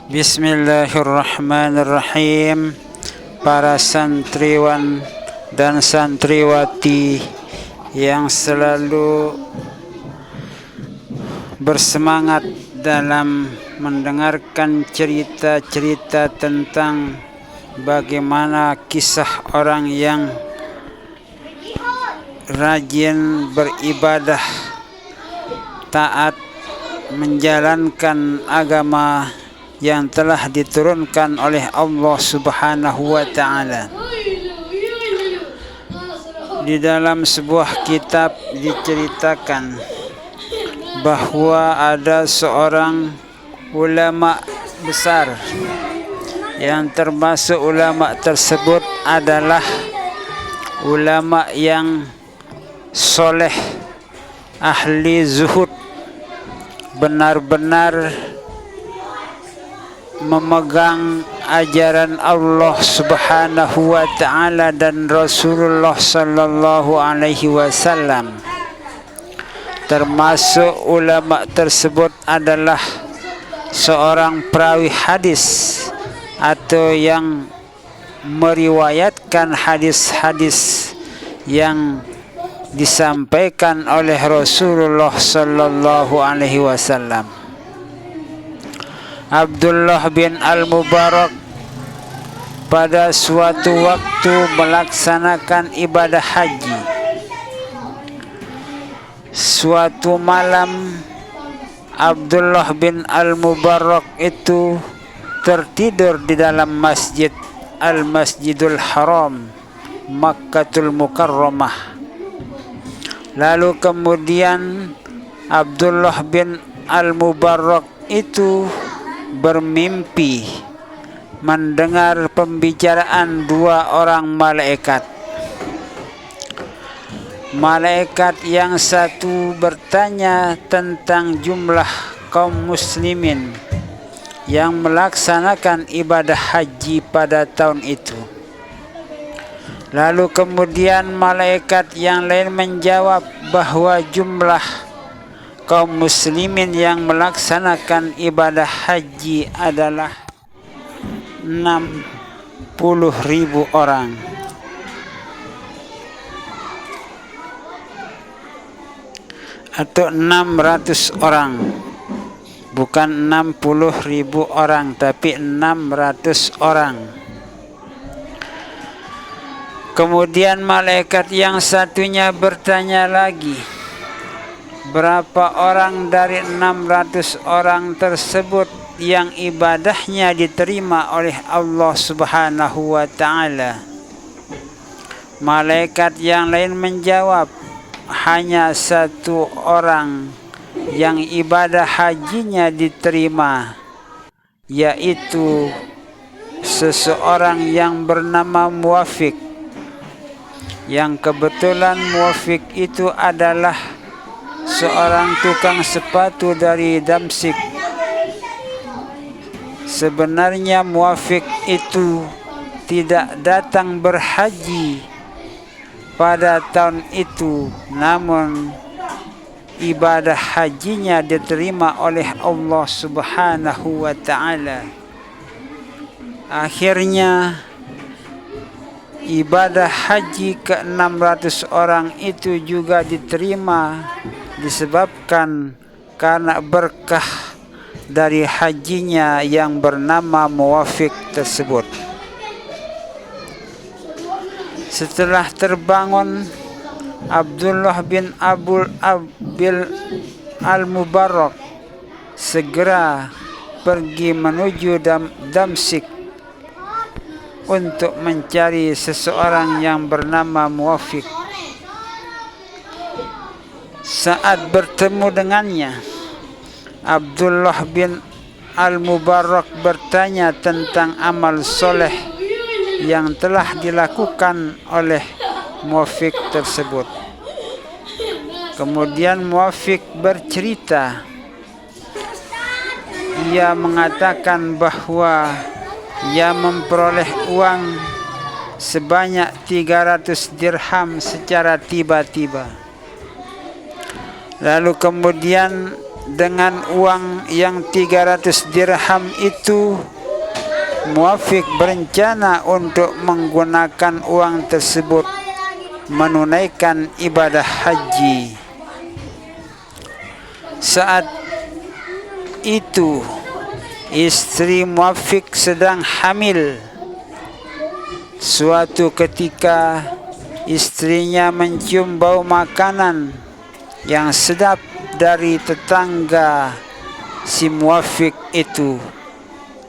Bismillahirrahmanirrahim. Para santriwan dan santriwati yang selalu bersemangat dalam mendengarkan cerita-cerita tentang bagaimana kisah orang yang rajin beribadah, taat menjalankan agama yang telah diturunkan oleh Allah Subhanahu wa Ta'ala. Di dalam sebuah kitab diceritakan bahwa ada seorang ulama besar, yang termasuk ulama tersebut adalah ulama yang soleh, ahli zuhud, benar-benar memegang ajaran Allah Subhanahu wa Ta'ala dan Rasulullah sallallahu alaihi wasallam. Termasuk ulama tersebut adalah seorang perawi hadis atau yang meriwayatkan hadis-hadis yang disampaikan oleh Rasulullah sallallahu alaihi wasallam. Abdullah bin Al-Mubarak pada suatu waktu melaksanakan ibadah haji. Suatu malam Abdullah bin Al-Mubarak itu tertidur di dalam masjid Al-Masjidul Haram, Makkatul Mukarramah. Lalu kemudian Abdullah bin Al-Mubarak itu bermimpi mendengar pembicaraan dua orang malaikat. Malaikat yang satu bertanya tentang jumlah kaum muslimin yang melaksanakan ibadah haji pada tahun itu. Lalu kemudian malaikat yang lain menjawab bahwa jumlah kaum muslimin yang melaksanakan ibadah haji adalah 60.000 orang. Atau 600 orang. Bukan 60.000 orang, tapi 600 orang. Kemudian malaikat yang satunya bertanya lagi, berapa orang dari 600 orang tersebut yang ibadahnya diterima oleh Allah Subhanahu wa Ta'ala? Malaikat yang lain menjawab, hanya satu orang yang ibadah hajinya diterima, yaitu seseorang yang bernama Muwafiq, yang kebetulan Muwafiq itu adalah seorang tukang sepatu dari Damsyik. Sebenarnya Muwafiq itu tidak datang berhaji pada tahun itu, namun ibadah hajinya diterima oleh Allah Subhanahu wa Ta'ala. Akhirnya ibadah haji ke-600 orang itu juga diterima disebabkan karena berkah dari hajinya yang bernama Muwafiq tersebut. Setelah terbangun, Abdullah bin Al-Mubarak segera pergi menuju Damsyik untuk mencari seseorang yang bernama Muwafiq. Saat bertemu dengannya, Abdullah bin Al-Mubarak bertanya tentang amal soleh yang telah dilakukan oleh Muwafiq tersebut. Kemudian Muwafiq bercerita, ia mengatakan bahwa ia memperoleh uang sebanyak 300 dirham secara tiba-tiba. Lalu kemudian dengan uang yang 300 dirham itu, Muwafiq berencana untuk menggunakan uang tersebut menunaikan ibadah haji. Saat itu istri Muwafiq sedang hamil. Suatu ketika istrinya mencium bau makanan yang sedap dari tetangga si Muwafiq itu.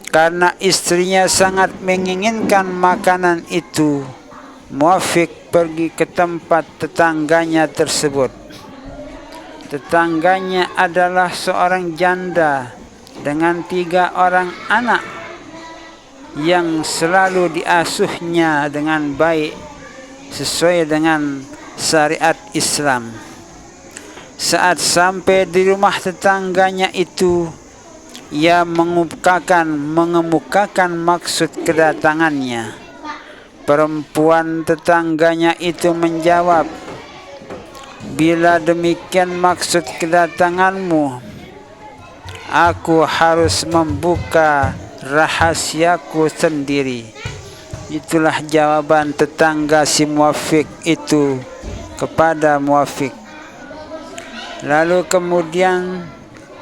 Karena istrinya sangat menginginkan makanan itu, Muwafiq pergi ke tempat tetangganya tersebut. Tetangganya adalah seorang janda dengan 3 orang anak yang selalu diasuhnya dengan baik sesuai dengan syariat Islam. Saat sampai di rumah tetangganya itu, ia mengemukakan maksud kedatangannya. Perempuan tetangganya itu menjawab, "Bila demikian maksud kedatanganmu, aku harus membuka rahasiaku sendiri." Itulah jawaban tetangga si Muwafiq itu kepada Muwafiq. Lalu kemudian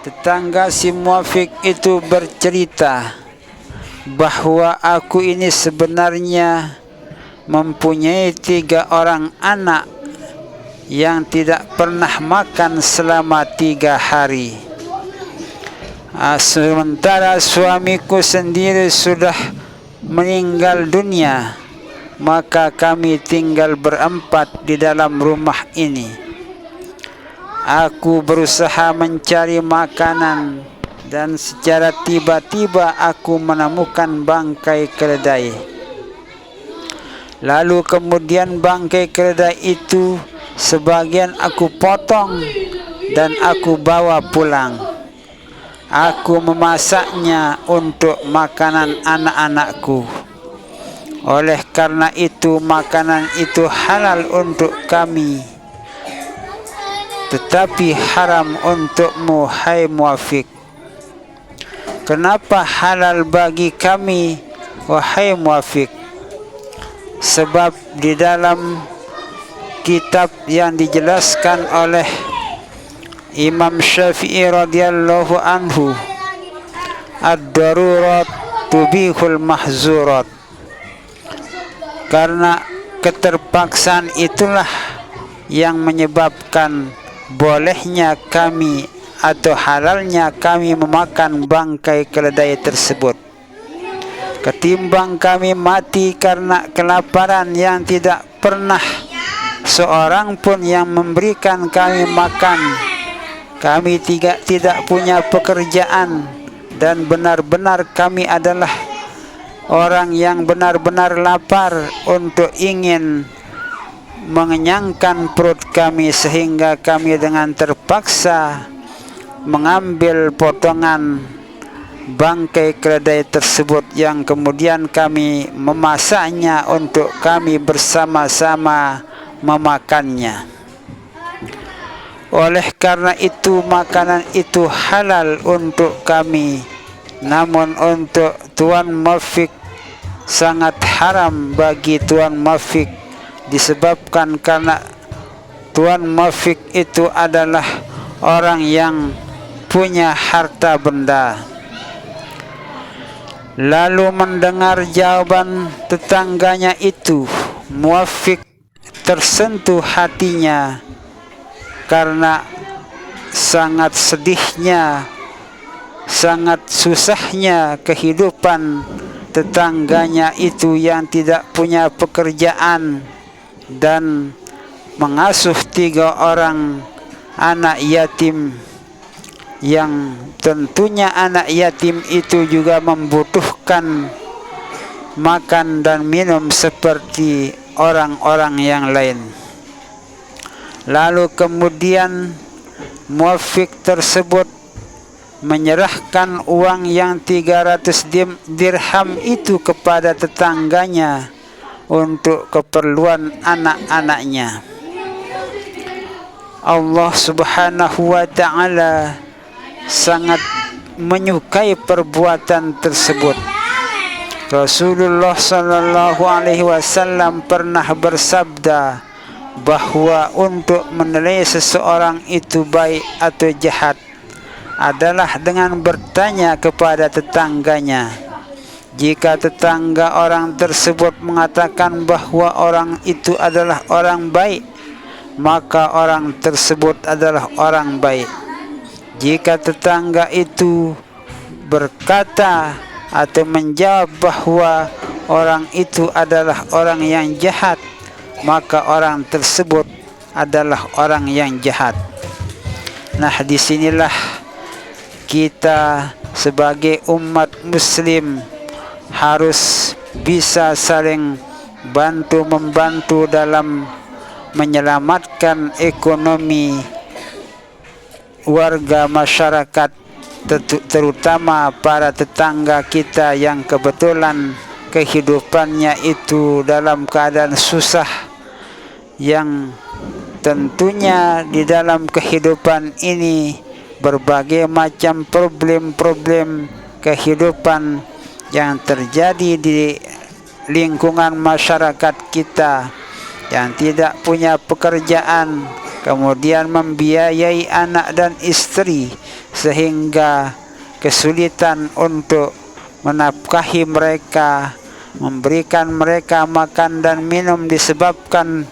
tetangga si Muwafiq itu bercerita bahwa aku ini sebenarnya mempunyai 3 orang anak yang tidak pernah makan selama 3 hari. Sementara suamiku sendiri sudah meninggal dunia, maka kami tinggal berempat di dalam rumah ini. Aku berusaha mencari makanan dan secara tiba-tiba aku menemukan bangkai keledai. Lalu kemudian bangkai keledai itu sebagian aku potong dan aku bawa pulang. Aku memasaknya untuk makanan anak-anakku. Oleh karena itu makanan itu halal untuk kami, tetapi haram untukmu, hai Muwafiq. Kenapa halal bagi kami, wahai Muwafiq? Sebab di dalam kitab yang dijelaskan oleh Imam Syafi'i radhiyallahu anhu, ad-darurat tubihul mahzurat. Karena keterpaksaan itulah yang menyebabkan bolehnya kami atau halalnya kami memakan bangkai keledai tersebut, ketimbang kami mati karena kelaparan yang tidak pernah seorang pun yang memberikan kami makan. Kami tidak punya pekerjaan dan benar-benar kami adalah orang yang benar-benar lapar untuk ingin mengenyangkan perut kami, sehingga kami dengan terpaksa mengambil potongan bangkai keledai tersebut yang kemudian kami memasaknya untuk kami bersama-sama memakannya. Oleh karena itu makanan itu halal untuk kami, namun untuk Tuan Muwafiq sangat haram bagi Tuan Muwafiq, disebabkan karena Tuan Muwafiq itu adalah orang yang punya harta benda. Lalu mendengar jawaban tetangganya itu, Muwafiq tersentuh hatinya karena sangat sedihnya, sangat susahnya kehidupan tetangganya itu yang tidak punya pekerjaan dan mengasuh 3 orang anak yatim, yang tentunya anak yatim itu juga membutuhkan makan dan minum seperti orang-orang yang lain. Lalu kemudian Muwafiq tersebut menyerahkan uang yang 300 dirham itu kepada tetangganya untuk keperluan anak-anaknya. Allah Subhanahu wa ta'ala sangat menyukai perbuatan tersebut. Rasulullah sallallahu alaihi wasallam pernah bersabda bahwa untuk menilai seseorang itu baik atau jahat adalah dengan bertanya kepada tetangganya. Jika tetangga orang tersebut mengatakan bahwa orang itu adalah orang baik, maka orang tersebut adalah orang baik. Jika tetangga itu berkata atau menjawab bahwa orang itu adalah orang yang jahat, maka orang tersebut adalah orang yang jahat. Nah, disinilah kita sebagai umat muslim harus bisa saling bantu-membantu dalam menyelamatkan ekonomi warga masyarakat, terutama para tetangga kita yang kebetulan kehidupannya itu dalam keadaan susah, yang tentunya di dalam kehidupan ini berbagai macam problem-problem kehidupan yang terjadi di lingkungan masyarakat kita, yang tidak punya pekerjaan, kemudian membiayai anak dan istri sehingga kesulitan untuk menafkahi mereka, memberikan mereka makan dan minum disebabkan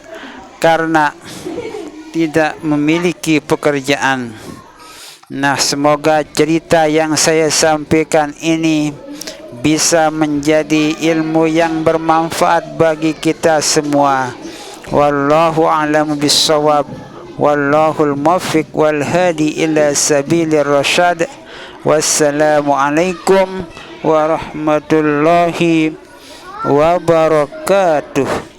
karena tidak memiliki pekerjaan. Nah, semoga cerita yang saya sampaikan ini bisa menjadi ilmu yang bermanfaat bagi kita semua. Wallahu a'lam bissawab. Wallahul muwaffiq wal hadi ila sabilir rasyad. Wassalamu alaikum warahmatullahi wabarakatuh.